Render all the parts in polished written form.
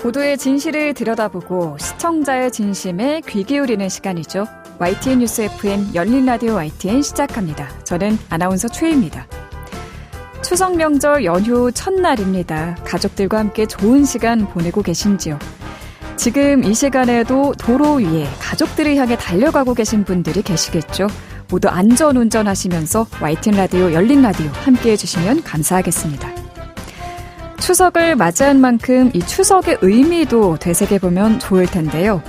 보도의 진실을 들여다보고 시청자의 진심에 귀 기울이는 시간이죠. YTN 뉴스 FM 열린 라디오 YTN 시작합니다. 저는 아나운서 최희입니다. 추석 명절 연휴 첫날입니다. 가족들과 함께 좋은 시간 보내고 계신지요? 지금 이 시간에도 도로 위에 가족들을 향해 달려가고 계신 분들이 계시겠죠? 모두 안전운전하시면서 YTN 라디오 열린 라디오 함께해 주시면 감사하겠습니다. 추석을 맞이한 만큼 이 추석의 의미도 되새겨보면 좋을 텐데요.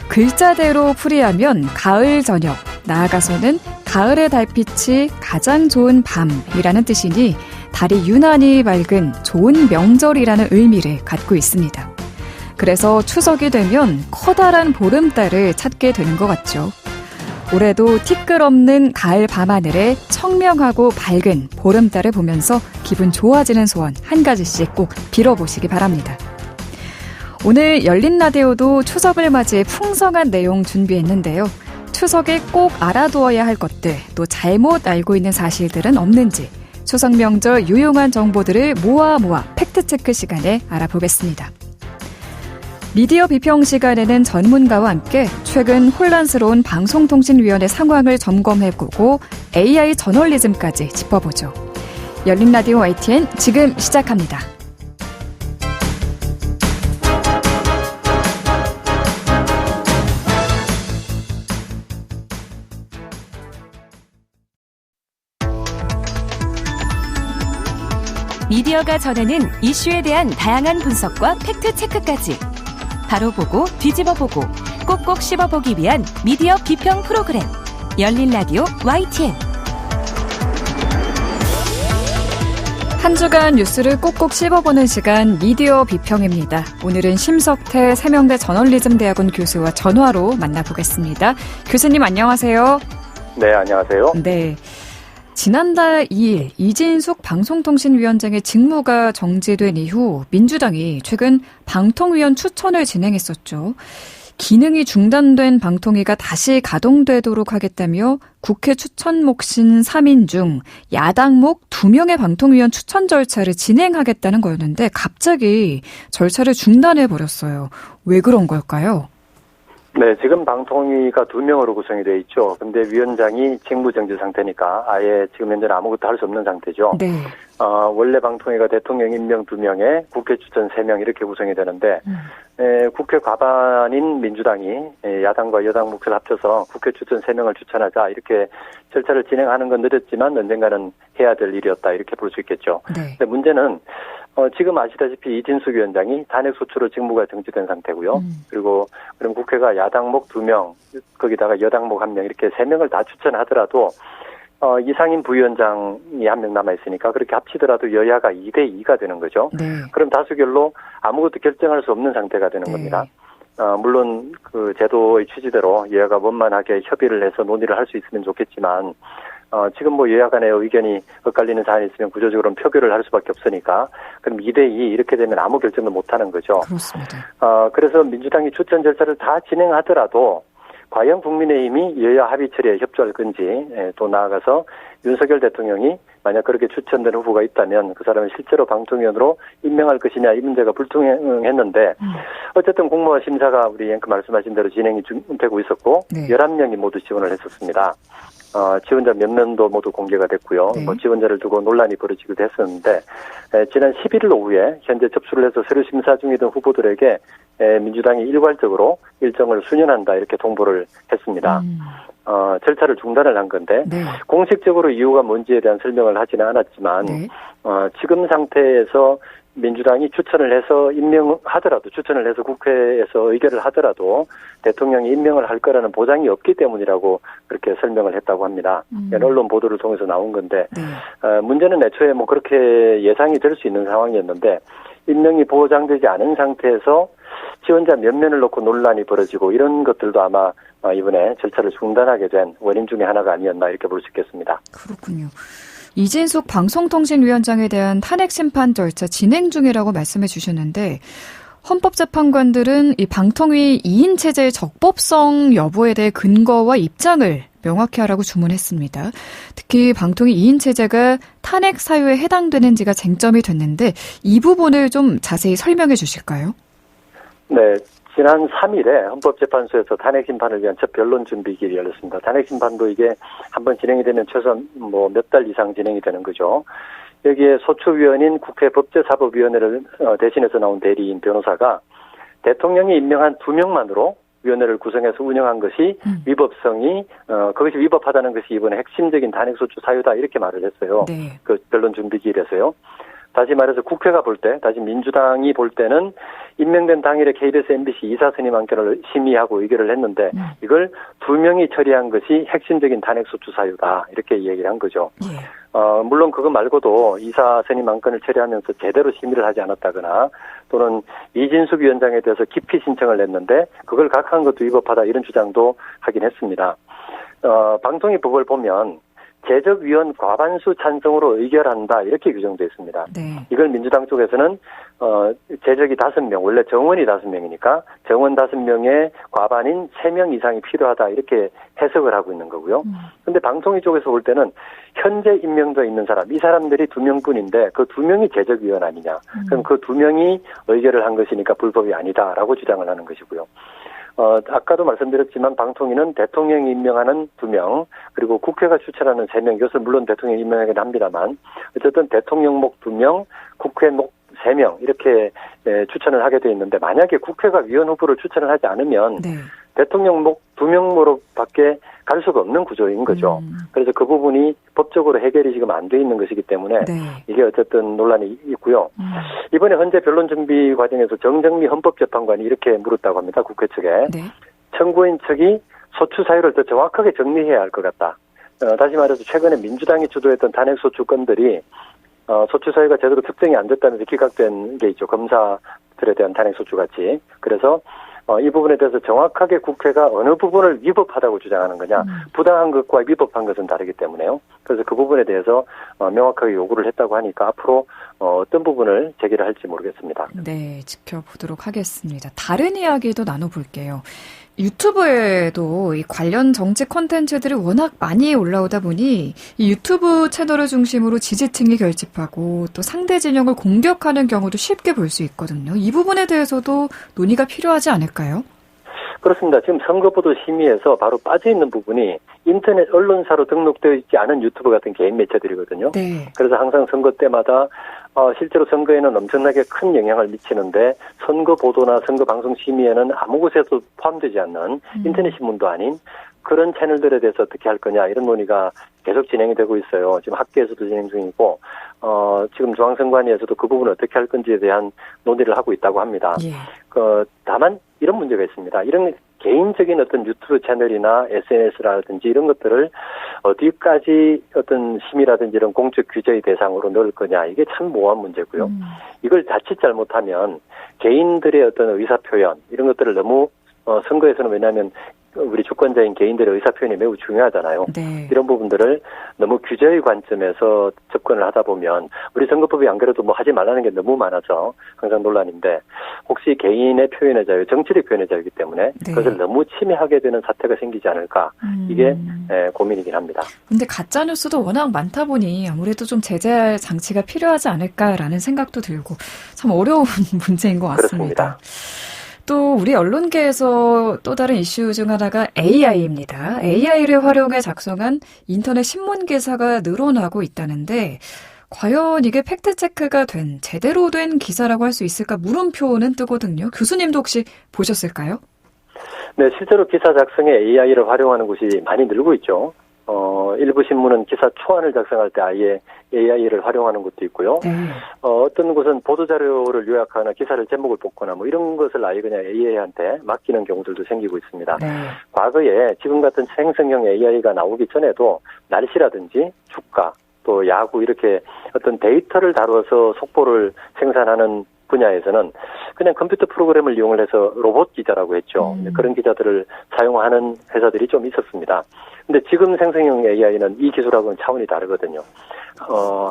글자대로 풀이하면 가을 저녁, 나아가서는 가을의 달빛이 가장 좋은 밤이라는 뜻이니 달이 유난히 밝은 좋은 명절이라는 의미를 갖고 있습니다. 그래서 추석이 되면 커다란 보름달을 찾게 되는 것 같죠. 올해도 티끌없는 가을 밤하늘에 청명하고 밝은 보름달을 보면서 기분 좋아지는 소원 한 가지씩 꼭 빌어보시기 바랍니다. 오늘 열린 라디오도 추석을 맞이해 풍성한 내용 준비했는데요. 추석에 꼭 알아두어야 할 것들, 또 잘못 알고 있는 사실들은 없는지 추석 명절 유용한 정보들을 모아 팩트체크 시간에 알아보겠습니다. 미디어 비평 시간에는 전문가와 함께 최근 혼란스러운 방송통신위원회 상황을 점검해보고 AI 저널리즘까지 짚어보죠. 열린 라디오 YTN 지금 시작합니다. 미디어가 전하는 이슈에 대한 다양한 분석과 팩트체크까지 바로 보고 뒤집어보고 꼭꼭 씹어보기 위한 미디어 비평 프로그램 열린 라디오 YTN. 한 주간 뉴스를 꼭꼭 씹어보는 시간 미디어 비평입니다. 오늘은 심석태 세명대 저널리즘대학원 교수와 전화로 만나보겠습니다. 교수님 안녕하세요. 네, 안녕하세요. 네. 지난달 2일 이진숙 방송통신위원장의 직무가 정지된 이후 민주당이 최근 방통위원 추천을 진행했었죠. 기능이 중단된 방통위가 다시 가동되도록 하겠다며 국회 추천 몫인 3인 중 야당목 2명의 방통위원 추천 절차를 진행하겠다는 거였는데 갑자기 절차를 중단해버렸어요. 왜 그런 걸까요? 네, 지금 방통위가 2명으로 구성이 되어 있죠. 근데 위원장이 직무정지 상태니까 아예 지금 현재는 아무것도 할 수 없는 상태죠. 네. 원래 방통위가 대통령 임명 2명에 국회 추천 3명 이렇게 구성이 되는데 국회 과반인 민주당이 야당과 여당 몫을 합쳐서 국회 추천 3명을 추천하자 이렇게 절차를 진행하는 건 늦었지만 언젠가는 해야 될 일이었다 이렇게 볼 수 있겠죠. 네. 근데 문제는 지금 아시다시피 이진숙 위원장이 탄핵소추로 직무가 정지된 상태고요. 그리고 그럼 국회가 야당목 2명, 거기다가 여당목 1명 이렇게 3명을 다 추천하더라도 이상인 부위원장이 1명 남아있으니까 그렇게 합치더라도 여야가 2대2가 되는 거죠. 네. 그럼 다수결로 아무것도 결정할 수 없는 상태가 되는 겁니다. 물론 그 제도의 취지대로 여야가 원만하게 협의를 해서 논의를 할 수 있으면 좋겠지만 지금 뭐 여야 간의 의견이 엇갈리는 사안이 있으면 구조적으로는 표결을 할 수밖에 없으니까 그럼 2대2 이렇게 되면 아무 결정도 못 하는 거죠. 그렇습니다. 그래서 민주당이 추천 절차를 다 진행하더라도 과연 국민의힘이 여야 합의 처리에 협조할 건지 또 나아가서 윤석열 대통령이 만약 그렇게 추천된 후보가 있다면 그 사람을 실제로 방통위원으로 임명할 것이냐 이 문제가 불투명했는데 어쨌든 공모와 심사가 우리 앵커 말씀하신 대로 진행이 되고 있었고 네. 11명이 모두 지원을 했었습니다. 지원자 몇 명도 모두 공개가 됐고요. 네. 지원자를 두고 논란이 벌어지기도 했었는데 지난 11일 오후에 현재 접수를 해서 서류 심사 중이던 후보들에게 민주당이 일괄적으로 일정을 수년한다 이렇게 통보를 했습니다. 절차를 중단을 한 건데 네. 공식적으로 이유가 뭔지에 대한 설명을 하지는 않았지만 네. 지금 상태에서 민주당이 추천을 해서 임명하더라도 추천을 해서 국회에서 의결을 하더라도 대통령이 임명을 할 거라는 보장이 없기 때문이라고 그렇게 설명을 했다고 합니다. 언론 보도를 통해서 나온 건데 네. 문제는 애초에 뭐 그렇게 예상이 될 수 있는 상황이었는데 임명이 보장되지 않은 상태에서 지원자 몇 면을 놓고 논란이 벌어지고 이런 것들도 아마 이번에 절차를 중단하게 된 원인 중에 하나가 아니었나 이렇게 볼 수 있겠습니다. 그렇군요. 이진숙 방송통신위원장에 대한 탄핵 심판 절차 진행 중이라고 말씀해 주셨는데 헌법재판관들은 이 방통위 2인 체제의 적법성 여부에 대해 근거와 입장을 명확히 하라고 주문했습니다. 특히 방통위 2인 체제가 탄핵 사유에 해당되는지가 쟁점이 됐는데 이 부분을 좀 자세히 설명해 주실까요? 네, 지난 3일에 헌법재판소에서 탄핵 심판을 위한 첫 변론 준비기일이 열렸습니다. 탄핵 심판도 이게 한번 진행이 되면 최소한 몇 달 이상 진행이 되는 거죠. 여기에 소추위원인 국회 법제사법위원회를 대신해서 나온 대리인 변호사가 대통령이 임명한 2명만으로 위원회를 구성해서 운영한 것이 위법성이 그것이 위법하다는 것이 이번에 핵심적인 탄핵소추 사유다 이렇게 말을 했어요. 네. 그 변론 준비기일에서요. 다시 말해서 국회가 볼 때, 다시 민주당이 볼 때는 임명된 당일에 KBS, MBC 이사 선임 안건을 심의하고 의결을 했는데 이걸 2명이 처리한 것이 핵심적인 탄핵소추 사유다 이렇게 얘기를 한 거죠. 예. 물론 그거 말고도 이사 선임 안건을 처리하면서 제대로 심의를 하지 않았다거나 또는 이진숙 위원장에 대해서 기피 신청을 냈는데 그걸 각하한 것도 위법하다 이런 주장도 하긴 했습니다. 방통위 법을 보면 제적위원 과반수 찬성으로 의결한다 이렇게 규정되어 있습니다. 네. 이걸 민주당 쪽에서는 제적이 5명, 원래 정원이 5명이니까 정원 5명의 과반인 3명 이상이 필요하다 이렇게 해석을 하고 있는 거고요. 그런데 방통위 쪽에서 볼 때는 현재 임명돼 있는 사람, 이 사람들이 2명뿐인데 그 2명이 제적위원 아니냐. 그럼 그 2명이 의결을 한 것이니까 불법이 아니다라고 주장을 하는 것이고요. 아까도 말씀드렸지만 방통위는 대통령이 임명하는 2명 그리고 국회가 추천하는 3명 이것을 물론 대통령이 임명하긴 합니다만 어쨌든 대통령목 2명 국회목 3명 이렇게 추천을 하게 돼 있는데 만약에 국회가 위원 후보를 추천을 하지 않으면 네. 대통령목 2명으로밖에 갈 수가 없는 구조인 거죠. 그래서 그 부분이 법적으로 해결이 지금 안 돼 있는 것이기 때문에 네. 이게 어쨌든 논란이 있고요. 이번에 현재 변론 준비 과정에서 정정미 헌법재판관이 이렇게 물었다고 합니다. 국회 측에. 네. 청구인 측이 소추 사유를 더 정확하게 정리해야 할 것 같다. 다시 말해서 최근에 민주당이 주도했던 탄핵소추 건들이 소추 사유가 제대로 특정이 안 됐다면서 기각된 게 있죠. 검사들에 대한 탄핵소추 같이. 그래서 이 부분에 대해서 정확하게 국회가 어느 부분을 위법하다고 주장하는 거냐. 부당한 것과 위법한 것은 다르기 때문에요. 그래서 그 부분에 대해서 명확하게 요구를 했다고 하니까 앞으로 어떤 부분을 제기를 할지 모르겠습니다. 네, 지켜보도록 하겠습니다. 다른 이야기도 나눠볼게요. 유튜브에도 이 관련 정치 콘텐츠들이 워낙 많이 올라오다 보니 이 유튜브 채널을 중심으로 지지층이 결집하고 또 상대 진영을 공격하는 경우도 쉽게 볼 수 있거든요. 이 부분에 대해서도 논의가 필요하지 않을까요? 그렇습니다. 지금 선거보도 심의에서 바로 빠져있는 부분이 인터넷 언론사로 등록되어 있지 않은 유튜브 같은 개인 매체들이거든요. 네. 그래서 항상 선거 때마다 실제로 선거에는 엄청나게 큰 영향을 미치는데 선거 보도나 선거 방송 심의에는 아무 곳에도 포함되지 않는 인터넷 신문도 아닌 그런 채널들에 대해서 어떻게 할 거냐 이런 논의가 계속 진행이 되고 있어요. 지금 학계에서도 진행 중이고 지금 중앙선관위에서도 그 부분을 어떻게 할 건지에 대한 논의를 하고 있다고 합니다. 예. 다만 이런 문제가 있습니다. 이런 개인적인 어떤 유튜브 채널이나 SNS라든지 이런 것들을 어디까지 어떤 심의라든지 이런 공적 규제의 대상으로 넣을 거냐 이게 참 모호한 문제고요. 이걸 자칫 잘못하면 개인들의 어떤 의사표현 이런 것들을 너무 선거에서는 왜냐하면 우리 주권자인 개인들의 의사표현이 매우 중요하잖아요. 네. 이런 부분들을 너무 규제의 관점에서 접근을 하다 보면 우리 선거법이 안 그래도 하지 말라는 게 너무 많아서 항상 논란인데 혹시 개인의 표현의 자유, 정치적 표현의 자유이기 때문에 네. 그것을 너무 침해하게 되는 사태가 생기지 않을까 이게 고민이긴 합니다. 근데 가짜뉴스도 워낙 많다 보니 아무래도 좀 제재할 장치가 필요하지 않을까라는 생각도 들고 참 어려운 문제인 것 같습니다. 그렇습니다. 또 우리 언론계에서 또 다른 이슈 중 하나가 AI입니다. AI를 활용해 작성한 인터넷 신문 기사가 늘어나고 있다는데 과연 이게 팩트체크가 된 제대로 된 기사라고 할 수 있을까 물음표는 뜨거든요. 교수님도 혹시 보셨을까요? 네, 실제로 기사 작성에 AI를 활용하는 곳이 많이 늘고 있죠. 일부 신문은 기사 초안을 작성할 때 아예 AI를 활용하는 것도 있고요. 네. 어떤 곳은 보도자료를 요약하거나 기사를 제목을 뽑거나 이런 것을 아예 그냥 AI한테 맡기는 경우들도 생기고 있습니다. 네. 과거에 지금 같은 생성형 AI가 나오기 전에도 날씨라든지 주가 또 야구 이렇게 어떤 데이터를 다루어서 속보를 생산하는 분야에서는 그냥 컴퓨터 프로그램을 이용을 해서 로봇 기자라고 했죠. 그런 기자들을 사용하는 회사들이 좀 있었습니다. 근데 지금 생성형 AI는 이 기술하고는 차원이 다르거든요.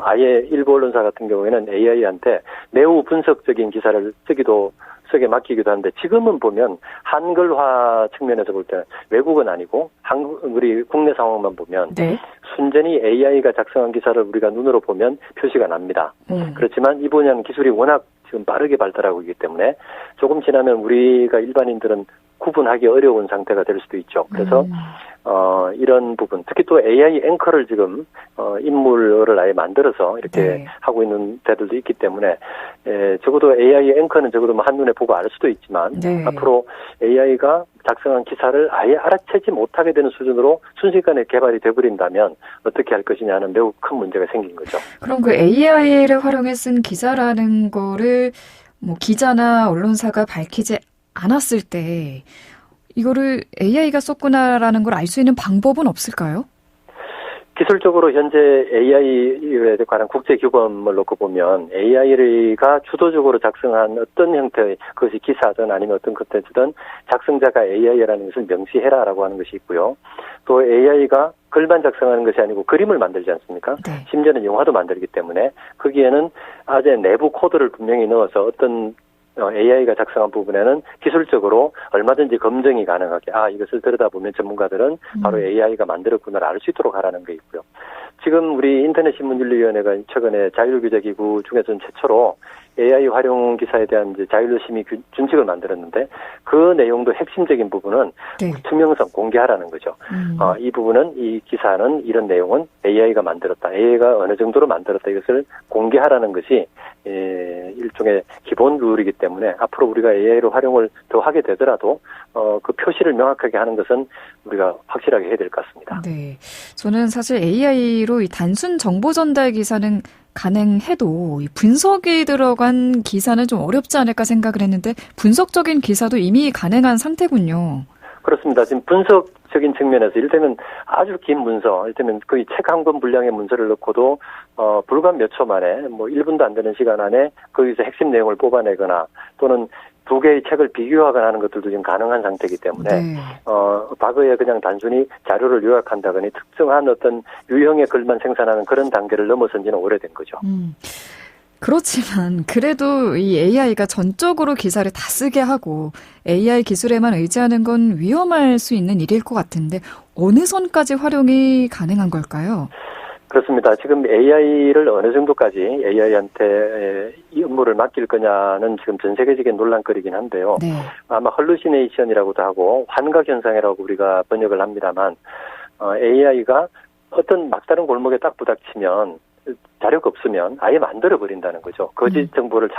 아예 일부 언론사 같은 경우에는 AI한테 매우 분석적인 기사를 쓰기도 속에 맡기기도 하는데 지금은 보면 한글화 측면에서 볼 때는 외국은 아니고 우리 국내 상황만 보면 네. 순전히 AI가 작성한 기사를 우리가 눈으로 보면 표시가 납니다. 그렇지만 이 분야는 기술이 워낙 지금 빠르게 발달하고 있기 때문에 조금 지나면 우리가 일반인들은 구분하기 어려운 상태가 될 수도 있죠. 그래서 이런 부분, 특히 또 AI 앵커를 지금 인물을 아예 만들어서 이렇게 네. 하고 있는 데들도 있기 때문에 적어도 AI 앵커는 적어도 뭐 한눈에 보고 알 수도 있지만 네. 앞으로 AI가 작성한 기사를 아예 알아채지 못하게 되는 수준으로 순식간에 개발이 돼버린다면 어떻게 할 것이냐는 매우 큰 문제가 생긴 거죠. 그럼 그 AI를 활용해 쓴 기사라는 거를 뭐 기자나 언론사가 밝히지 않았을 때 이거를 AI가 썼구나라는 걸 알 수 있는 방법은 없을까요? 기술적으로 현재 AI에 관한 국제 규범을 놓고 보면 AI가 주도적으로 작성한 어떤 형태의 그것이 기사든 아니면 어떤 콘텐츠든 작성자가 AI라는 것을 명시해라라고 하는 것이 있고요. 또 AI가 글만 작성하는 것이 아니고 그림을 만들지 않습니까? 네. 심지어는 영화도 만들기 때문에 거기에는 아주 내부 코드를 분명히 넣어서 어떤 AI가 작성한 부분에는 기술적으로 얼마든지 검증이 가능하게 이것을 들여다보면 전문가들은 바로 AI가 만들었구나를 알 수 있도록 하라는 게 있고요. 지금 우리 인터넷신문윤리위원회가 최근에 자율규제기구 중에서는 최초로 AI 활용 기사에 대한 이제 자율심의 준칙을 만들었는데 그 내용도 핵심적인 부분은 네. 투명성 공개하라는 거죠. 이 부분은 이 기사는 이런 내용은 AI가 만들었다. AI가 어느 정도로 만들었다. 이것을 공개하라는 것이 일종의 기본 룰이기 때문에 앞으로 우리가 AI로 활용을 더 하게 되더라도 그 표시를 명확하게 하는 것은 우리가 확실하게 해야 될 것 같습니다. 네, 저는 사실 AI로 이 단순 정보 전달 기사는 가능해도 이 분석이 들어간 기사는 좀 어렵지 않을까 생각을 했는데 분석적인 기사도 이미 가능한 상태군요. 그렇습니다. 지금 분석적인 측면에서 이를테면 아주 긴 문서, 이를테면 거의 책 한 권 분량의 문서를 넣고도 불과 몇 초 만에 뭐 1분도 안 되는 시간 안에 거기서 핵심 내용을 뽑아내거나 또는 두 개의 책을 비교하거나 하는 것들도 지금 가능한 상태이기 때문에 네. 과거에 그냥 단순히 자료를 요약한다거니 특정한 어떤 유형의 글만 생산하는 그런 단계를 넘어선 지는 오래된 거죠. 그렇지만 그래도 이 AI가 전적으로 기사를 다 쓰게 하고 AI 기술에만 의지하는 건 위험할 수 있는 일일 것 같은데 어느 선까지 활용이 가능한 걸까요? 그렇습니다. 지금 AI를 어느 정도까지 AI한테 이 업무를 맡길 거냐는 지금 전 세계적인 논란거리긴 한데요. 네. 아마 헐루시네이션이라고도 하고 환각현상이라고 우리가 번역을 합니다만 AI가 어떤 막다른 골목에 딱 부닥치면 자료가 없으면 아예 만들어버린다는 거죠. 거짓 정보를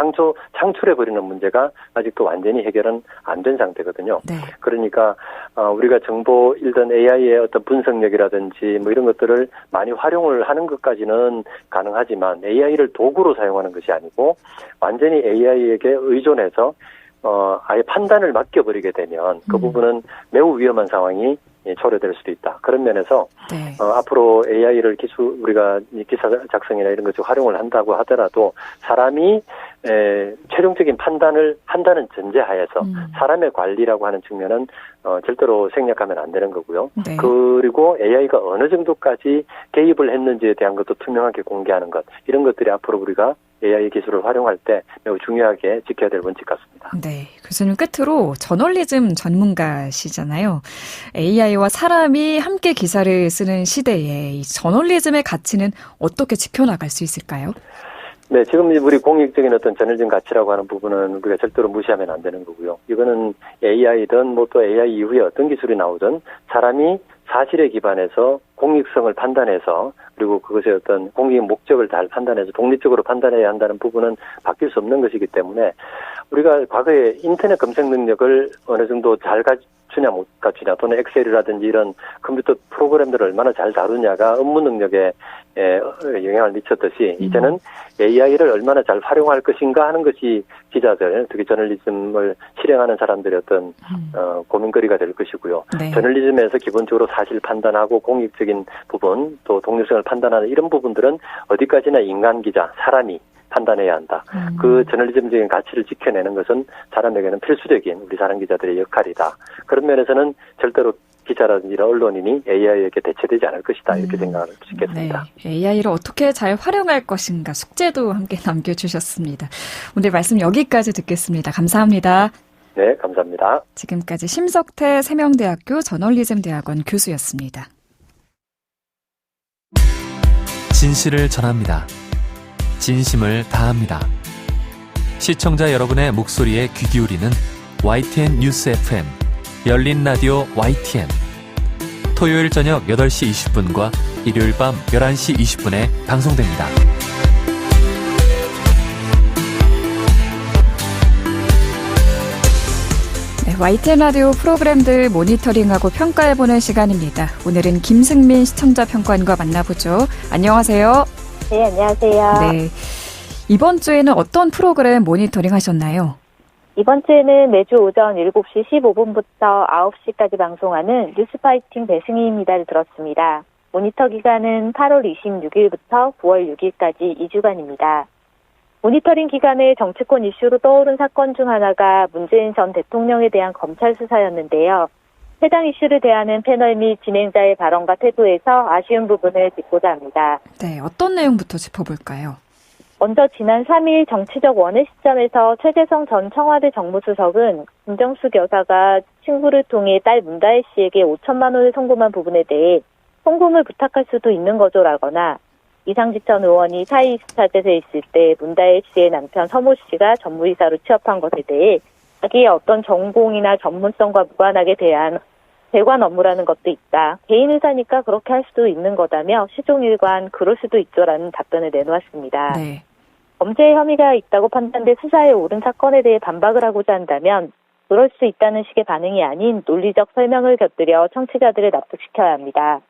창출해버리는 문제가 아직도 완전히 해결은 안 된 상태거든요. 네. 그러니까 우리가 정보 일단 AI의 어떤 분석력이라든지 뭐 이런 것들을 많이 활용을 하는 것까지는 가능하지만 AI를 도구로 사용하는 것이 아니고 완전히 AI에게 의존해서 아예 판단을 맡겨버리게 되면 그 부분은 매우 위험한 상황이 초래될 수도 있다. 그런 면에서 네. 앞으로 AI를 우리가 기사 작성이나 이런 것을 활용을 한다고 하더라도 사람이 최종적인 판단을 한다는 전제하에서 사람의 관리라고 하는 측면은 절대로 생략하면 안 되는 거고요. 네. 그리고 AI가 어느 정도까지 개입을 했는지에 대한 것도 투명하게 공개하는 것, 이런 것들이 앞으로 우리가 AI 기술을 활용할 때 매우 중요하게 지켜야 될 원칙 같습니다. 네, 교수님 끝으로 저널리즘 전문가시잖아요. AI와 사람이 함께 기사를 쓰는 시대에 이 저널리즘의 가치는 어떻게 지켜나갈 수 있을까요? 네, 지금 우리 공익적인 어떤 저널리즘 가치라고 하는 부분은 우리가 절대로 무시하면 안 되는 거고요. 이거는 AI든 뭐 또 AI 이후에 어떤 기술이 나오든 사람이 사실에 기반해서 공익성을 판단해서 그리고 그것의 어떤 공익 목적을 잘 판단해서 독립적으로 판단해야 한다는 부분은 바뀔 수 없는 것이기 때문에 우리가 과거에 인터넷 검색 능력을 어느 정도 잘 갖추냐 못 갖추냐 또는 엑셀이라든지 이런 컴퓨터 프로그램들을 얼마나 잘 다루냐가 업무 능력에 영향을 미쳤듯이 이제는 AI를 얼마나 잘 활용할 것인가 하는 것이 기자들, 특히 저널리즘을 실행하는 사람들의 어떤 고민거리가 될 것이고요. 네. 저널리즘에서 기본적으로 사실 판단하고 공익적인 부분 또 독립성을 판단하는 이런 부분들은 어디까지나 인간 기자, 사람이 판단해야 한다. 그 저널리즘적인 가치를 지켜내는 것은 사람에게는 필수적인 우리 사람 기자들의 역할이다. 그런 면에서는 절대로 기자라든지 이런 언론인이 AI에게 대체되지 않을 것이다. 이렇게 생각을 짓겠습니다. 네. AI를 어떻게 잘 활용할 것인가 숙제도 함께 남겨주셨습니다. 오늘 말씀 여기까지 듣겠습니다. 감사합니다. 네, 감사합니다. 지금까지 심석태 세명대학교 저널리즘대학원 교수였습니다. 진실을 전합니다. 진심을 다합니다. 시청자 여러분의 목소리에 귀 기울이는 YTN 뉴스 FM 열린 라디오 YTN 토요일 저녁 8시 20분과 일요일 밤 11시 20분에 방송됩니다. 네, YTN 라디오 프로그램들 모니터링하고 평가해보는 시간입니다. 오늘은 김승민 시청자평가원과 만나보죠. 안녕하세요. 네, 안녕하세요. 네, 이번 주에는 어떤 프로그램 모니터링 하셨나요? 이번 주에는 매주 오전 7시 15분부터 9시까지 방송하는 뉴스파이팅 배승희입니다를 들었습니다. 모니터 기간은 8월 26일부터 9월 6일까지 2주간입니다. 모니터링 기간에 정치권 이슈로 떠오른 사건 중 하나가 문재인 전 대통령에 대한 검찰 수사였는데요. 해당 이슈를 대하는 패널 및 진행자의 발언과 태도에서 아쉬운 부분을 짚고자 합니다. 네, 어떤 내용부터 짚어볼까요? 먼저 지난 3일 정치적 원의 시점에서 최재성 전 청와대 정무수석은 김정숙 여사가 친구를 통해 딸 문다혜 씨에게 5천만 원을 송금한 부분에 대해 송금을 부탁할 수도 있는 거죠라거나 이상직 전 의원이 사의 스타트에 있을 때 문다혜 씨의 남편 서모 씨가 전무이사로 취업한 것에 대해 자기의 어떤 전공이나 전문성과 무관하게 대한 대관 업무라는 것도 있다. 개인 의사니까 그렇게 할 수도 있는 거다며 시종일관 그럴 수도 있죠라는 답변을 내놓았습니다. 네. 범죄 혐의가 있다고 판단돼 수사에 오른 사건에 대해 반박을 하고자 한다면 그럴 수 있다는 식의 반응이 아닌 논리적 설명을 곁들여 청취자들을 납득시켜야 합니다.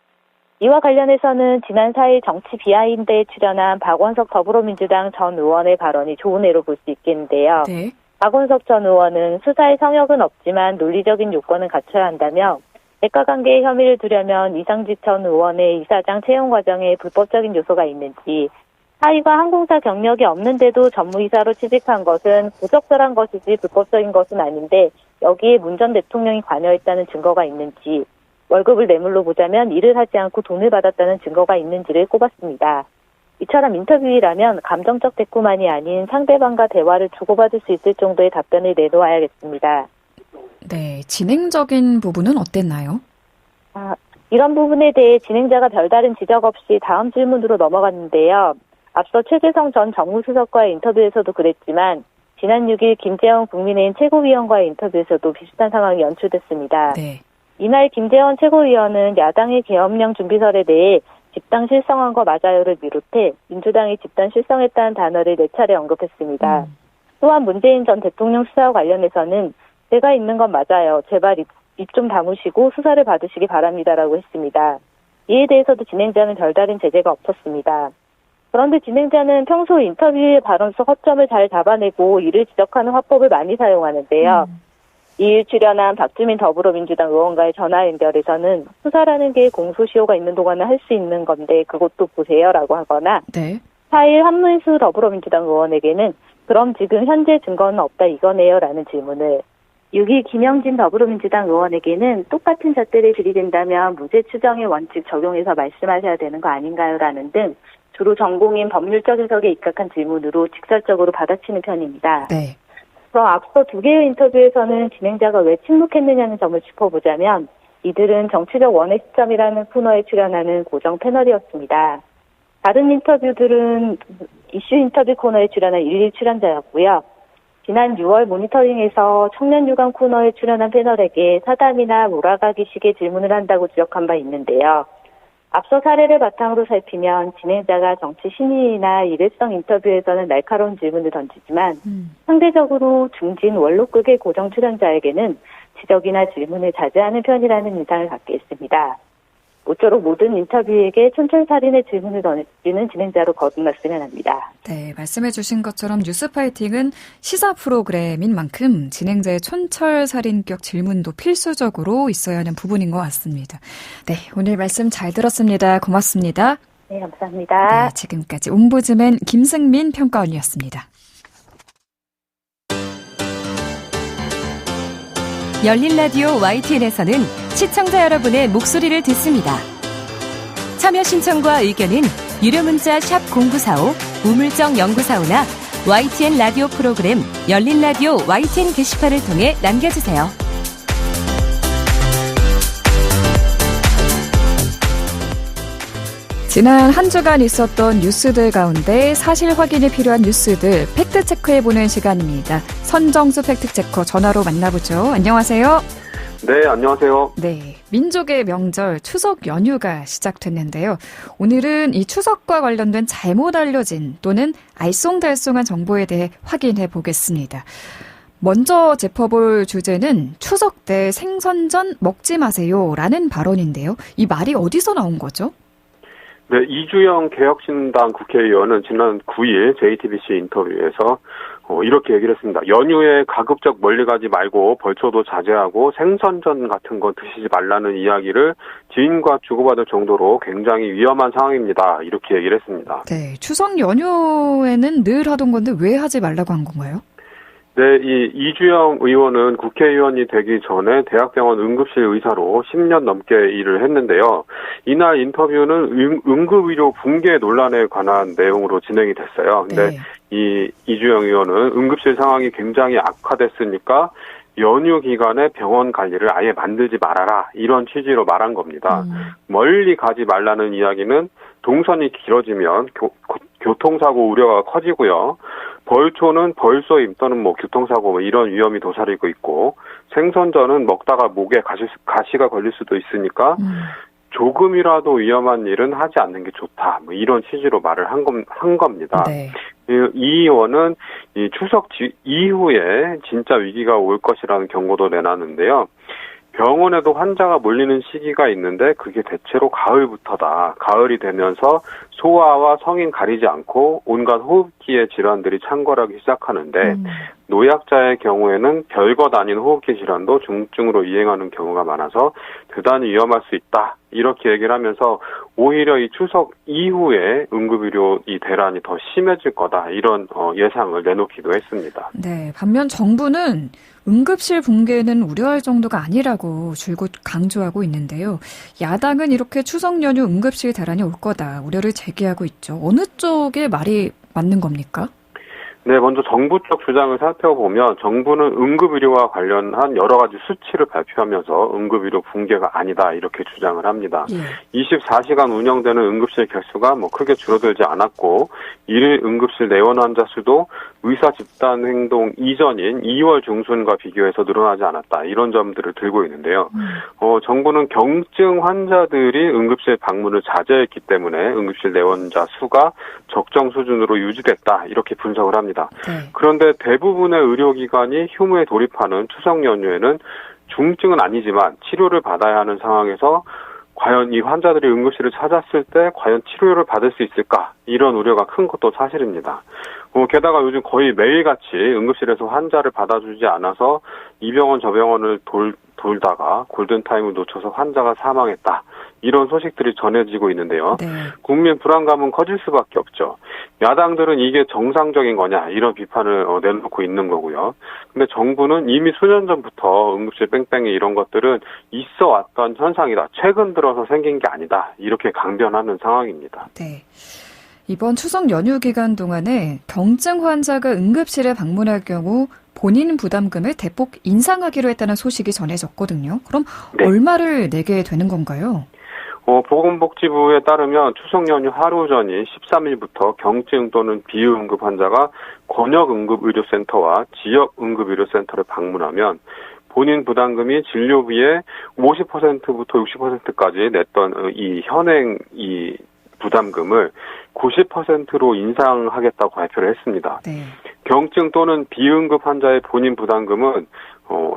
이와 관련해서는 지난 4일 정치 비하인드에 출연한 박원석 더불어민주당 전 의원의 발언이 좋은 예로 볼 수 있겠는데요. 네. 박원석 전 의원은 수사의 성역은 없지만 논리적인 요건은 갖춰야 한다며 대가관계의 혐의를 두려면 이상직 전 의원의 이사장 채용 과정에 불법적인 요소가 있는지 사위가 항공사 경력이 없는데도 전무이사로 취직한 것은 부적절한 것이지 불법적인 것은 아닌데 여기에 문 전 대통령이 관여했다는 증거가 있는지 월급을 뇌물로 보자면 일을 하지 않고 돈을 받았다는 증거가 있는지를 꼽았습니다. 이처럼 인터뷰이라면 감정적 대꾸만이 아닌 상대방과 대화를 주고받을 수 있을 정도의 답변을 내놓아야겠습니다. 네, 진행적인 부분은 어땠나요? 이런 부분에 대해 진행자가 별다른 지적 없이 다음 질문으로 넘어갔는데요. 앞서 최재성 전 정무수석과의 인터뷰에서도 그랬지만 지난 6일 김재원 국민의힘 최고위원과의 인터뷰에서도 비슷한 상황이 연출됐습니다. 네. 이날 김재원 최고위원은 야당의 계엄령 준비설에 대해 집단 실성한 거 맞아요를 비롯해 민주당이 집단 실성했다는 단어를 4차례 언급했습니다. 또한 문재인 전 대통령 수사와 관련해서는 제가 있는 건 맞아요. 제발 입 좀 다무시고 수사를 받으시기 바랍니다라고 했습니다. 이에 대해서도 진행자는 별다른 제재가 없었습니다. 그런데 진행자는 평소 인터뷰의 발언 속 허점을 잘 잡아내고 이를 지적하는 화법을 많이 사용하는데요. 이일 출연한 박주민 더불어민주당 의원과의 전화 연결에서는 수사라는 게 공소시효가 있는 동안은 할 수 있는 건데 그것도 보세요라고 하거나 네. 4일 한문수 더불어민주당 의원에게는 그럼 지금 현재 증거는 없다 이거네요라는 질문을 6일 김영진 더불어민주당 의원에게는 똑같은 잣대를 들이댄다면 무죄 추정의 원칙 적용해서 말씀하셔야 되는 거 아닌가요라는 등 주로 전공인 법률적 해석에 입각한 질문으로 직설적으로 받아치는 편입니다. 네. 그럼 앞서 2개의 인터뷰에서는 진행자가 왜 침묵했느냐는 점을 짚어보자면 이들은 정치적 원의 시점이라는 코너에 출연하는 고정 패널이었습니다. 다른 인터뷰들은 이슈 인터뷰 코너에 출연한 1일 출연자였고요. 지난 6월 모니터링에서 청년 유감 코너에 출연한 패널에게 사담이나 몰아가기식의 질문을 한다고 지적한 바 있는데요. 앞서 사례를 바탕으로 살피면 진행자가 정치 신인이나 일회성 인터뷰에서는 날카로운 질문을 던지지만 상대적으로 중진 원로급의 고정 출연자에게는 지적이나 질문을 자제하는 편이라는 인상을 갖게 했습니다. 모쪼록 모든 인터뷰에게 촌철살인의 질문을 던지는 진행자로 거듭났으면 합니다. 네, 말씀해 주신 것처럼 뉴스파이팅은 시사 프로그램인 만큼 진행자의 촌철살인격 질문도 필수적으로 있어야 하는 부분인 것 같습니다. 네, 오늘 말씀 잘 들었습니다. 고맙습니다. 네, 감사합니다. 네, 지금까지 옴부즈맨 김승민 평가원이었습니다. 열린 라디오 YTN에서는 시청자 여러분의 목소리를 듣습니다. 참여 신청과 의견은 유료 문자 샵 0945, 우물정 0945나 YTN 라디오 프로그램 열린 라디오 YTN 게시판을 통해 남겨주세요. 지난 한 주간 있었던 뉴스들 가운데 사실 확인이 필요한 뉴스들 팩트체크해보는 시간입니다. 선정수 팩트체커 전화로 만나보죠. 안녕하세요. 네, 안녕하세요. 네, 민족의 명절 추석 연휴가 시작됐는데요. 오늘은 이 추석과 관련된 잘못 알려진 또는 알쏭달쏭한 정보에 대해 확인해 보겠습니다. 먼저 짚어볼 주제는 추석 때 생선전 먹지 마세요라는 발언인데요. 이 말이 어디서 나온 거죠? 네, 이주영 개혁신당 국회의원은 지난 9일 JTBC 인터뷰에서 이렇게 얘기를 했습니다. 연휴에 가급적 멀리 가지 말고 벌초도 자제하고 생선전 같은 거 드시지 말라는 이야기를 지인과 주고받을 정도로 굉장히 위험한 상황입니다. 이렇게 얘기를 했습니다. 네, 추석 연휴에는 늘 하던 건데 왜 하지 말라고 한 건가요? 네, 이주영 의원은 국회의원이 되기 전에 대학병원 응급실 의사로 10년 넘게 일을 했는데요. 이날 인터뷰는 응급의료 붕괴 논란에 관한 내용으로 진행이 됐어요. 근데 네. 이주영 의원은 응급실 상황이 굉장히 악화됐으니까 연휴 기간에 병원 관리를 아예 만들지 말아라 이런 취지로 말한 겁니다. 멀리 가지 말라는 이야기는 동선이 길어지면 교통사고 우려가 커지고요. 벌초는 벌쏘임 또는 교통사고 이런 위험이 도사리고 있고 생선전은 먹다가 목에 가시가 걸릴 수도 있으니까 조금이라도 위험한 일은 하지 않는 게 좋다. 이런 취지로 말을 한 겁니다. 네. 이 의원은 이 추석 이후에 진짜 위기가 올 것이라는 경고도 내놨는데요. 병원에도 환자가 몰리는 시기가 있는데 그게 대체로 가을부터다. 가을이 되면서 소아와 성인 가리지 않고 온갖 호흡기의 질환들이 창궐하기 시작하는데 노약자의 경우에는 별것 아닌 호흡기 질환도 중증으로 이행하는 경우가 많아서 대단히 위험할 수 있다. 이렇게 얘기를 하면서 오히려 이 추석 이후에 응급의료 이 대란이 더 심해질 거다. 이런 예상을 내놓기도 했습니다. 네, 반면 정부는 응급실 붕괴는 우려할 정도가 아니라고 줄곧 강조하고 있는데요. 야당은 이렇게 추석 연휴 응급실 대란이 올 거다 우려를 제기하고 있죠. 어느 쪽의 말이 맞는 겁니까? 네, 먼저 정부 쪽 주장을 살펴보면 정부는 응급의료와 관련한 여러 가지 수치를 발표하면서 응급의료 붕괴가 아니다 이렇게 주장을 합니다. 24시간 운영되는 응급실 개수가 크게 줄어들지 않았고 일일 응급실 내원 환자 수도 의사 집단 행동 이전인 2월 중순과 비교해서 늘어나지 않았다 이런 점들을 들고 있는데요. 정부는 경증 환자들이 응급실 방문을 자제했기 때문에 응급실 내원자 수가 적정 수준으로 유지됐다 이렇게 분석을 합니다. 그런데 대부분의 의료기관이 휴무에 돌입하는 추석 연휴에는 중증은 아니지만 치료를 받아야 하는 상황에서 과연 이 환자들이 응급실을 찾았을 때 과연 치료를 받을 수 있을까? 이런 우려가 큰 것도 사실입니다. 게다가 요즘 거의 매일같이 응급실에서 환자를 받아주지 않아서 이 병원 저 병원을 돌다가 골든타임을 놓쳐서 환자가 사망했다. 이런 소식들이 전해지고 있는데요. 네. 국민 불안감은 커질 수밖에 없죠. 야당들은 이게 정상적인 거냐 이런 비판을 내놓고 있는 거고요. 근데 정부는 이미 수년 전부터 응급실 뺑뺑이 이런 것들은 있어 왔던 현상이다. 최근 들어서 생긴 게 아니다. 이렇게 강변하는 상황입니다. 네. 이번 추석 연휴 기간 동안에 경증 환자가 응급실에 방문할 경우 본인 부담금을 대폭 인상하기로 했다는 소식이 전해졌거든요. 그럼 네. 얼마를 내게 되는 건가요? 보건복지부에 따르면 추석 연휴 하루 전인 13일부터 경증 또는 비응급 환자가 권역응급의료센터와 지역응급의료센터를 방문하면 본인 부담금이 진료비의 50%부터 60%까지 냈던 이 현행 이 부담금을 90%로 인상하겠다고 발표를 했습니다. 네. 경증 또는 비응급 환자의 본인 부담금은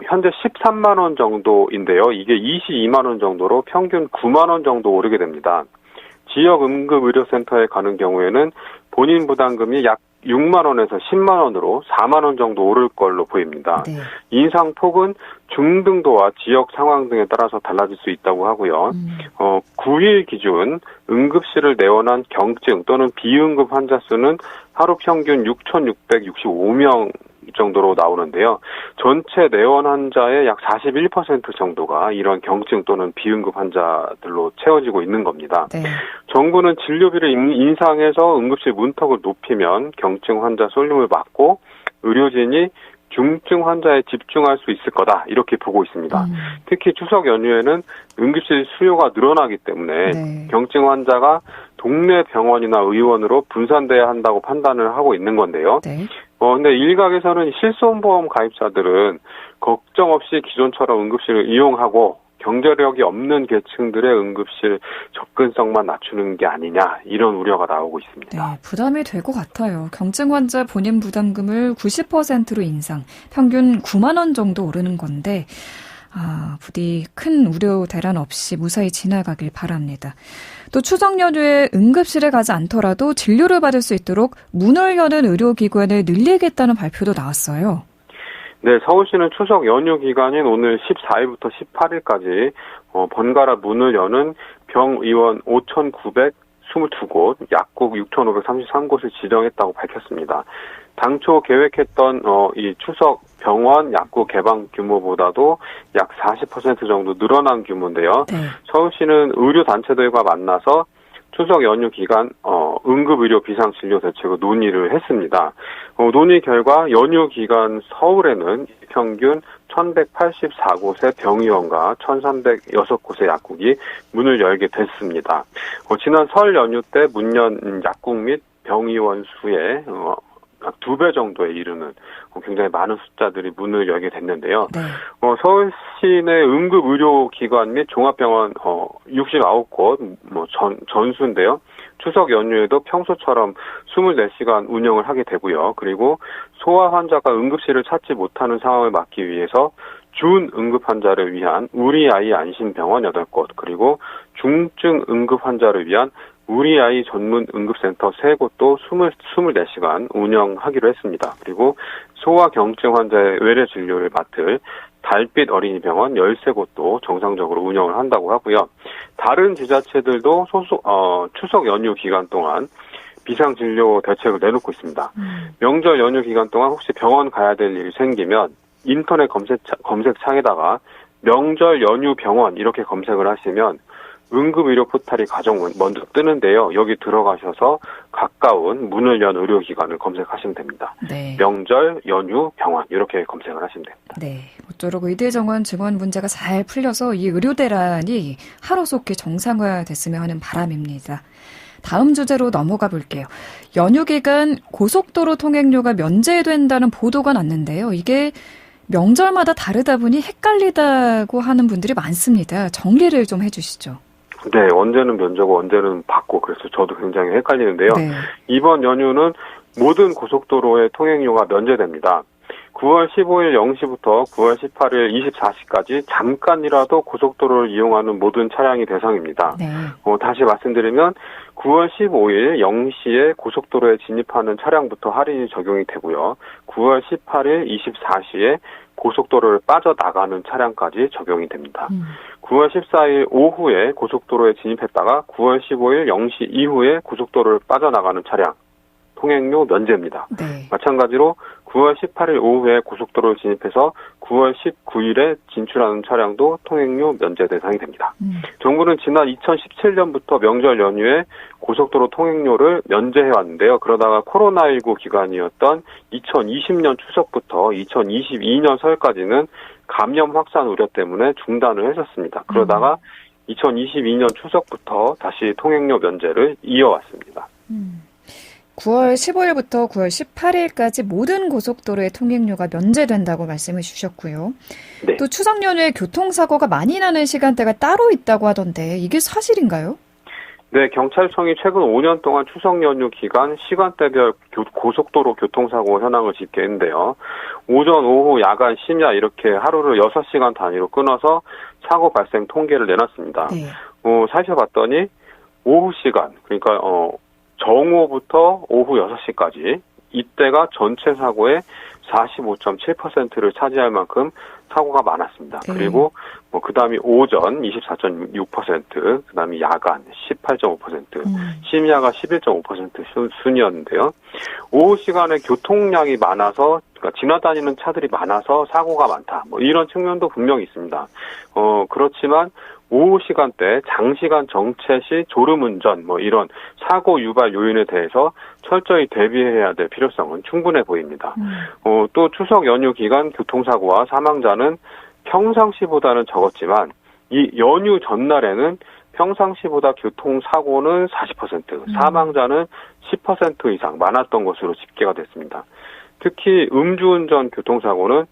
현재 13만 원 정도인데요. 이게 22만 원 정도로 평균 9만 원 정도 오르게 됩니다. 지역 응급의료센터에 가는 경우에는 본인 부담금이 약 6만 원에서 10만 원으로 4만 원 정도 오를 걸로 보입니다. 네. 인상폭은 중등도와 지역 상황 등에 따라서 달라질 수 있다고 하고요. 9일 기준 응급실을 내원한 경증 또는 비응급 환자 수는 하루 평균 6,665명 정도로 나오는데요. 전체 내원 환자의 약 41% 정도가 이런 경증 또는 비응급 환자들로 채워지고 있는 겁니다. 네. 정부는 진료비를 인상해서 응급실 문턱을 높이면 경증 환자 쏠림을 막고 의료진이 중증 환자에 집중할 수 있을 거다 이렇게 보고 있습니다. 특히 추석 연휴에는 응급실 수요가 늘어나기 때문에 네. 경증 환자가 동네 병원이나 의원으로 분산돼야 한다고 판단을 하고 있는 건데요. 네. 근데 일각에서는 실손보험 가입자들은 걱정 없이 기존처럼 응급실을 이용하고 경제력이 없는 계층들의 응급실 접근성만 낮추는 게 아니냐 이런 우려가 나오고 있습니다. 네, 부담이 될 것 같아요. 경증 환자 본인 부담금을 90%로 인상, 평균 9만 원 정도 오르는 건데 부디 큰 우려 대란 없이 무사히 지나가길 바랍니다. 또 추석 연휴에 응급실에 가지 않더라도 진료를 받을 수 있도록 문을 여는 의료기관을 늘리겠다는 발표도 나왔어요. 네, 서울시는 추석 연휴 기간인 오늘 14일부터 18일까지 번갈아 문을 여는 병의원 5,922곳, 약국 6,533곳을 지정했다고 밝혔습니다. 당초 계획했던 이 추석 병원 약국 개방 규모보다도 약 40% 정도 늘어난 규모인데요. 네. 서울시는 의료단체들과 만나서 추석 연휴 기간 응급의료 비상진료 대책을 논의를 했습니다. 논의 결과 연휴 기간 서울에는 평균 1,184곳의 병의원과 1,306곳의 약국이 문을 열게 됐습니다. 지난 설 연휴 때 문 연 약국 및 병의원 수의 2배 정도에 이르는 굉장히 많은 숫자들이 문을 열게 됐는데요. 네. 서울 시내 응급의료기관 및 종합병원 69곳 전수인데요. 추석 연휴에도 평소처럼 24시간 운영을 하게 되고요. 그리고 소아 환자가 응급실을 찾지 못하는 상황을 막기 위해서 준 응급 환자를 위한 우리 아이 안심병원 8곳, 그리고 중증 응급 환자를 위한 우리 아이 전문 응급센터 3곳도 24시간 운영하기로 했습니다. 그리고 소아 경증 환자의 외래 진료를 맡을 달빛 어린이병원 13곳도 정상적으로 운영을 한다고 하고요. 다른 지자체들도 추석 연휴 기간 동안 비상진료 대책을 내놓고 있습니다. 명절 연휴 기간 동안 혹시 병원 가야 될 일이 생기면 인터넷 검색창에다가 명절 연휴 병원 이렇게 검색을 하시면 응급의료 포탈이 가장 먼저 뜨는데요. 여기 들어가셔서 가까운 문을 연 의료기관을 검색하시면 됩니다. 네. 명절, 연휴, 병원 이렇게 검색을 하시면 됩니다. 네. 모쪼록 의대 정원 증원 문제가 잘 풀려서 이 의료 대란이 하루속히 정상화됐으면 하는 바람입니다. 다음 주제로 넘어가 볼게요. 연휴 기간 고속도로 통행료가 면제된다는 보도가 났는데요. 이게 명절마다 다르다 보니 헷갈리다고 하는 분들이 많습니다. 정리를 좀 해주시죠. 네, 언제는 면제고 언제는 받고 그래서 저도 굉장히 헷갈리는데요. 네. 이번 연휴는 모든 고속도로의 통행료가 면제됩니다. 9월 15일 0시부터 9월 18일 24시까지 잠깐이라도 고속도로를 이용하는 모든 차량이 대상입니다. 네. 다시 말씀드리면 9월 15일 0시에 고속도로에 진입하는 차량부터 할인이 적용이 되고요. 9월 18일 24시에 고속도로를 빠져나가는 차량까지 적용이 됩니다. 9월 14일 오후에 고속도로에 진입했다가 9월 15일 0시 이후에 고속도로를 빠져나가는 차량 통행료 면제입니다. 네. 마찬가지로 9월 18일 오후에 고속도로를 진입해서 9월 19일에 진출하는 차량도 통행료 면제 대상이 됩니다. 정부는 지난 2017년부터 명절 연휴에 고속도로 통행료를 면제해왔는데요. 그러다가 코로나19 기간이었던 2020년 추석부터 2022년 설까지는 감염 확산 우려 때문에 중단을 했었습니다. 그러다가 2022년 추석부터 다시 통행료 면제를 이어왔습니다. 9월 15일부터 9월 18일까지 모든 고속도로의 통행료가 면제된다고 말씀을 주셨고요. 네. 또 추석 연휴에 교통사고가 많이 나는 시간대가 따로 있다고 하던데 이게 사실인가요? 네, 경찰청이 최근 5년 동안 추석 연휴 기간 시간대별 고속도로 교통사고 현황을 집계했는데요. 오전, 오후, 야간, 심야 이렇게 하루를 6시간 단위로 끊어서 사고 발생 통계를 내놨습니다. 네. 살펴봤더니 오후 시간, 그러니까 정오부터 오후 6시까지 이때가 전체 사고의 45.7%를 차지할 만큼 사고가 많았습니다. 네. 그리고 그다음이 오전 24.6%, 그다음이 야간 18.5%, 심야가 11.5% 순이었는데요. 오후 시간에 교통량이 많아서 그러니까 지나다니는 차들이 많아서 사고가 많다. 뭐 이런 측면도 분명히 있습니다. 그렇지만 오후 시간대, 장시간 정체 시 졸음운전, 뭐 이런 사고 유발 요인에 대해서 철저히 대비해야 될 필요성은 충분해 보입니다. 또 추석 연휴 기간 교통사고와 사망자는 평상시보다는 적었지만 이 연휴 전날에는 평상시보다 교통사고는 40%, 사망자는 10% 이상 많았던 것으로 집계가 됐습니다. 특히 음주운전 교통사고는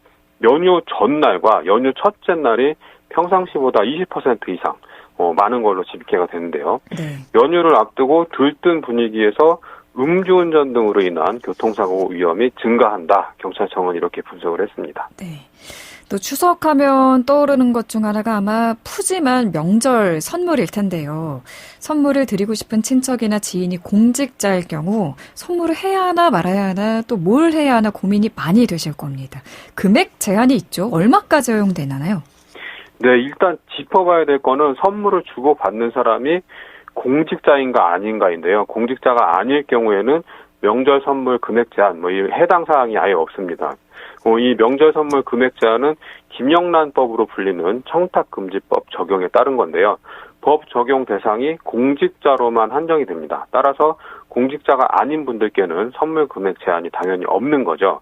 연휴 전날과 연휴 첫째 날이 평상시보다 20% 이상 많은 걸로 집계가 되는데요. 네. 연휴를 앞두고 들뜬 분위기에서 음주운전 등으로 인한 교통사고 위험이 증가한다. 경찰청은 이렇게 분석을 했습니다. 네. 또 추석하면 떠오르는 것 중 하나가 아마 푸짐한 명절 선물일 텐데요. 선물을 드리고 싶은 친척이나 지인이 공직자일 경우 선물을 해야 하나 말아야 하나 또 뭘 해야 하나 고민이 많이 되실 겁니다. 금액 제한이 있죠? 얼마까지 허용되나요? 네, 일단 짚어봐야 될 거는 선물을 주고받는 사람이 공직자인가 아닌가인데요. 공직자가 아닐 경우에는 명절 선물 금액 제한, 이 해당 사항이 아예 없습니다. 이 명절 선물 금액 제한은 김영란법으로 불리는 청탁금지법 적용에 따른 건데요. 법 적용 대상이 공직자로만 한정이 됩니다. 따라서 공직자가 아닌 분들께는 선물 금액 제한이 당연히 없는 거죠.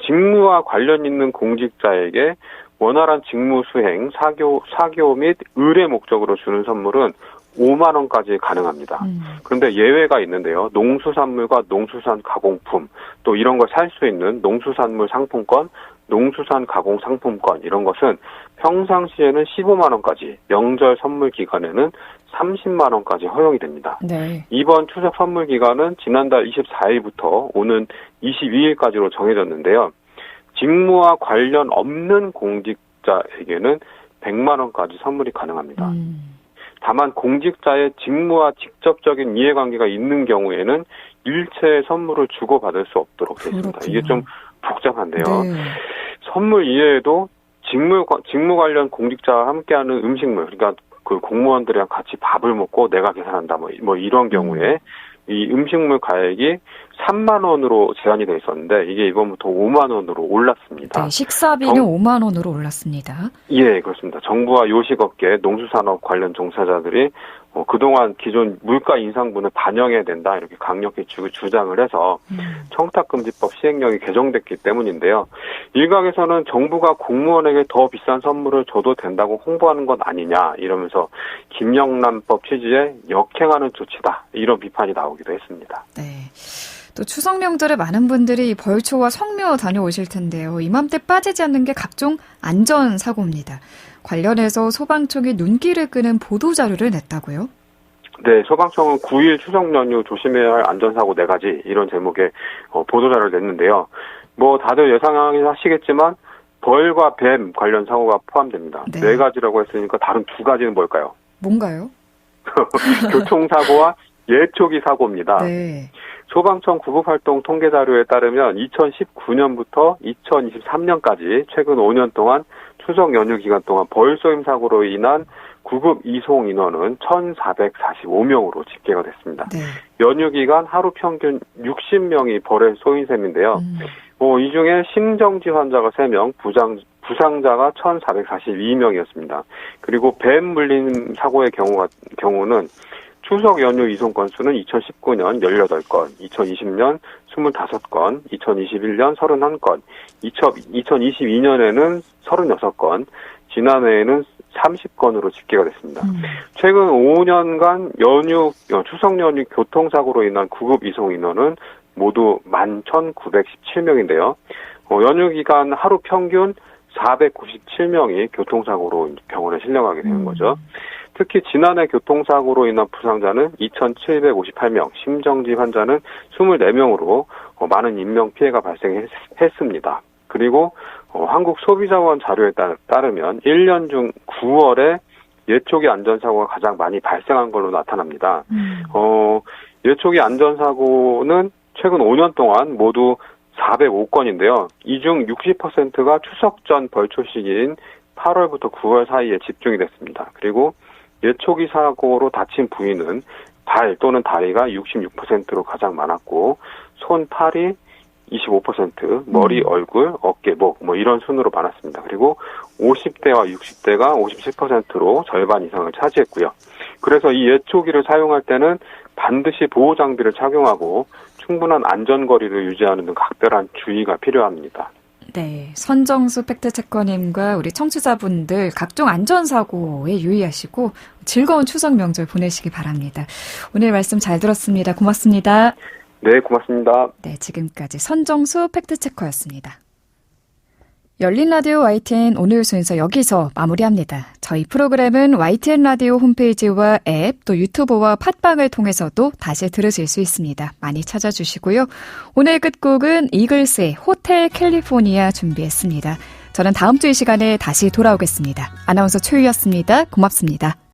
직무와 관련 있는 공직자에게 원활한 직무 수행, 사교 및 의뢰 목적으로 주는 선물은 5만 원까지 가능합니다. 그런데 예외가 있는데요. 농수산물과 농수산 가공품, 또 이런 걸 살 수 있는 농수산물 상품권, 농수산 가공 상품권 이런 것은 평상시에는 15만 원까지, 명절 선물 기간에는 30만 원까지 허용이 됩니다. 네. 이번 추석 선물 기간은 지난달 24일부터 오는 22일까지로 정해졌는데요. 직무와 관련 없는 공직자에게는 100만 원까지 선물이 가능합니다. 다만 공직자의 직무와 직접적인 이해관계가 있는 경우에는 일체의 선물을 주고받을 수 없도록 되어 있습니다. 이게 좀 복잡한데요. 네. 선물 이외에도 직무 관련 공직자와 함께하는 음식물, 그러니까 그 공무원들이랑 같이 밥을 먹고 내가 계산한다, 뭐 이런 경우에 이 음식물 가액이 3만 원으로 제한이 돼 있었는데 이게 이번부터 5만 원으로 올랐습니다. 네, 식사비는 5만 원으로 올랐습니다. 예, 그렇습니다. 정부와 요식업계, 농수산업 관련 종사자들이 그동안 기존 물가 인상분을 반영해야 된다 이렇게 강력히 주장을 해서 청탁금지법 시행령이 개정됐기 때문인데요. 일각에서는 정부가 공무원에게 더 비싼 선물을 줘도 된다고 홍보하는 것 아니냐 이러면서 김영란법 취지에 역행하는 조치다 이런 비판이 나오기도 했습니다. 네. 또 추석 명절에 많은 분들이 벌초와 성묘 다녀오실 텐데요. 이맘때 빠지지 않는 게 각종 안전사고입니다. 관련해서 소방청이 눈길을 끄는 보도자료를 냈다고요? 네, 소방청은 9일 추석 연휴 조심해야 할 안전사고 4가지 이런 제목의 보도자료를 냈는데요. 다들 예상하시겠지만 벌과 뱀 관련 사고가 포함됩니다. 네. 4가지라고 했으니까 다른 2가지는 뭘까요? 뭔가요? 교통사고와 예초기 사고입니다. 네. 소방청 구급활동 통계자료에 따르면 2019년부터 2023년까지 최근 5년 동안 추석 연휴 기간 동안 벌쏘임 사고로 인한 구급 이송 인원은 1,445명으로 집계가 됐습니다. 네. 연휴 기간 하루 평균 60명이 벌에 쏘인 셈인데요. 이 중에 심정지 환자가 3명, 부상자가 1,442명이었습니다. 그리고 뱀 물림 사고의 경우는 추석 연휴 이송 건수는 2019년 18건, 2020년 25건, 2021년 31건, 2022년에는 36건, 지난해에는 30건으로 집계가 됐습니다. 최근 5년간 추석 연휴 교통사고로 인한 구급 이송 인원은 모두 11,917명인데요. 연휴 기간 하루 평균 497명이 교통사고로 병원에 실려가게 되는 거죠. 특히 지난해 교통사고로 인한 부상자는 2,758명, 심정지 환자는 24명으로 많은 인명피해가 발생했습니다. 그리고 한국소비자원 자료에 따르면 1년 중 9월에 예초기 안전사고가 가장 많이 발생한 걸로 나타납니다. 예초기 안전사고는 최근 5년 동안 모두 405건인데요. 이 중 60%가 추석 전 벌초 시기인 8월부터 9월 사이에 집중이 됐습니다. 그리고 예초기 사고로 다친 부위는 발 또는 다리가 66%로 가장 많았고 손, 팔이 25%, 머리, 얼굴, 어깨, 목 뭐 이런 순으로 많았습니다. 그리고 50대와 60대가 57%로 절반 이상을 차지했고요. 그래서 이 예초기를 사용할 때는 반드시 보호 장비를 착용하고 충분한 안전거리를 유지하는 등 각별한 주의가 필요합니다. 네, 선정수 팩트체커님과 우리 청취자분들 각종 안전사고에 유의하시고 즐거운 추석 명절 보내시기 바랍니다. 오늘 말씀 잘 들었습니다. 고맙습니다. 네, 고맙습니다. 네, 지금까지 선정수 팩트체커였습니다. 열린 라디오 YTN 오늘 순서 여기서 마무리합니다. 저희 프로그램은 YTN 라디오 홈페이지와 앱, 또 유튜브와 팟빵을 통해서도 다시 들으실 수 있습니다. 많이 찾아주시고요. 오늘 끝곡은 이글스의 호텔 캘리포니아 준비했습니다. 저는 다음 주 이 시간에 다시 돌아오겠습니다. 아나운서 최유였습니다. 고맙습니다.